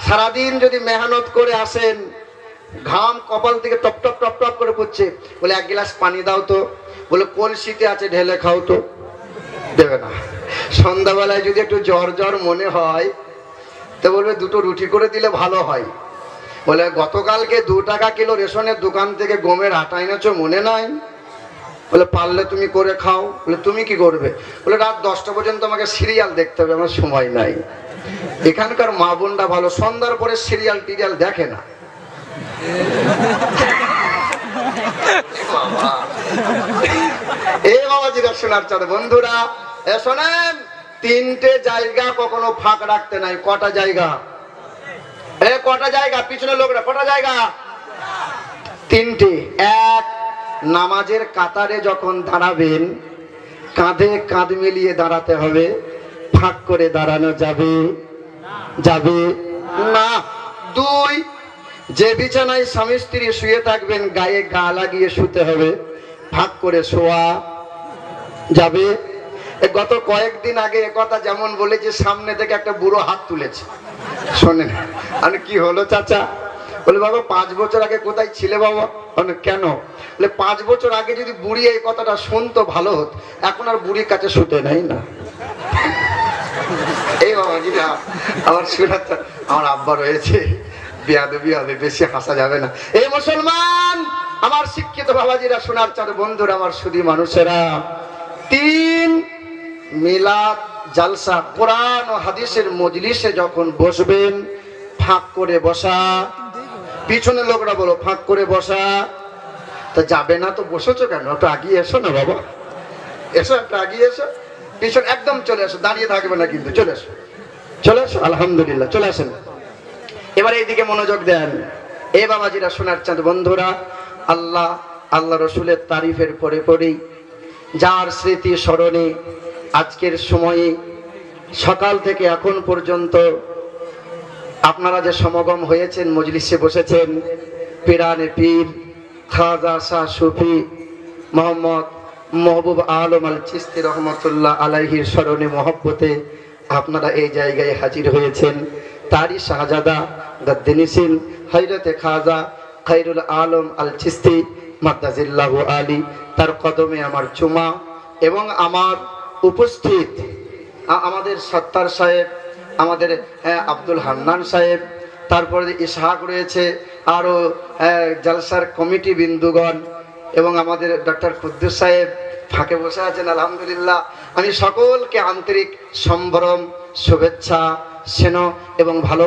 সারাদিন যদি মেহনত করে আসেন, ঘাম কপাল থেকে টপ টপ টপ টপ করে পড়ছে, বলে এক গ্লাস পানি দাও তো, বলে কলসিতে আছে ঢেলে খাও তো, দেবে না। সন্ধ্যাবেলায় যদি একটু জ্বর জ্বর মনে হয় তো বলবে দুটো রুটি করে দিলে ভালো হয়। বলে গতকালকে 2 টাকা কিলো রেশনের দোকান থেকে গমের আটা এনেছো মনে নাই? বলে পারলে তুমি করে খাও। বলে তুমি কি করবে? বলে রাত 10টা পর্যন্ত আমাকে সিরিয়াল দেখতে হবে, আমার সময় নাই। এখানকার মা বোনরা ভালো, সন্ধ্যার পরে সিরিয়াল টিরিয়াল দেখে না। এই বাবাজিরা শোনার চাঁদ বন্ধুরা শোনেন, 3টে জায়গা কখনো ফাঁক রাখতে নাই। কটা জায়গা? কটা জায়গা? পিছনে লোকরা কটা জায়গা? 3টে। এক, নামাজের কাতারে যখন দাঁড়াবেন কাঁধে কাঁধ মিলিয়ে দাঁড়াতে হবে, ফাঁক করে দাঁড়ানো যাবে যাবে না। 2, যে বিছানায় স্বামী স্ত্রী শুয়ে থাকবেন গায়ে গা লাগিয়ে শুতে হবে, ফাঁক করে শোয়া যাবে। গত কয়েকদিন আগে একথা যেমন বলেছে, সামনে থেকে একটা বুড়ো হাত তুলেছে। শোনেন, আমি কি হলো চাচা? বলে বাবা 5 বছর আগে কোথায় ছিলে বাবা? কেন? বলে 5 বছর আগে যদি বুড়ি এই কথাটা শুনতো ভালো হতো, এখন আর বুড়ির কাছে শুতে নাই না। এই বাবা আমার শোনা, আমার আব্বা রয়েছে, বেয়াদবি হবে, বেশি হাসা যাবে না। এই মুসলমান আমার শিক্ষিত বাবাজিরা শোনার চাঁদ বন্ধুরা আমার সুধী মানুষেরা, 3, মিলাদ জালসা কোরআন ও হাদিসের মজলিসে যখন বসবেন ফাঁক করে বসা। পিছনে লোকরা বলো ফাঁক করে বসা। তা যাবে না তো বসেছো কেন? একটু আগিয়ে এসো না বাবা, এসো একটু আগিয়ে এসো, পিছনে একদম চলে এসো, দাঁড়িয়ে থাকবে না কিন্তু, চলে এসো চলে এসো। আলহামদুলিল্লাহ, চলে আসেন। এবার এইদিকে মনোযোগ দেন। এ বাবাজিরা শোনার চাঁদ বন্ধুরা, আল্লাহ রসুলের তারিফের পরে পরেই যার স্মৃতি স্মরণে আজকের সময়ে সকাল থেকে এখন পর্যন্ত আপনারা যে সমাগম হয়েছেন, মজলিসে বসেছেন, পিরানে পীর খাজা শাহ সুফি মোহাম্মদ মহবুব আলম আল চিস্তি রহমতুল্লাহ আলাইহির স্মরণে মহব্বতে আপনারা এই জায়গায় হাজির হয়েছেন। তারই শাহজাদা গদ্দিনিসিন হযরতে খাজা খায়রুল আলম আল চিস্তি মাদ্দাজিল্লাহু আলী, তার কদমে আমার চুমা। এবং আমার উপস্থিত আমাদের সত্তার সাহেব, আমাদের আব্দুল হান্নান সাহেব, তারপরে ইসহাক রয়েছে, আরও জালসার কমিটি বিন্দুগণ, এবং আমাদের ডক্টর কুদ্দুস সাহেব ফাঁকে বসে আছেন। আলহামদুলিল্লাহ, আমি সকলকে আন্তরিক সম্ভ্রম, শুভেচ্ছা, স্নেহ এবং ভালোবাসা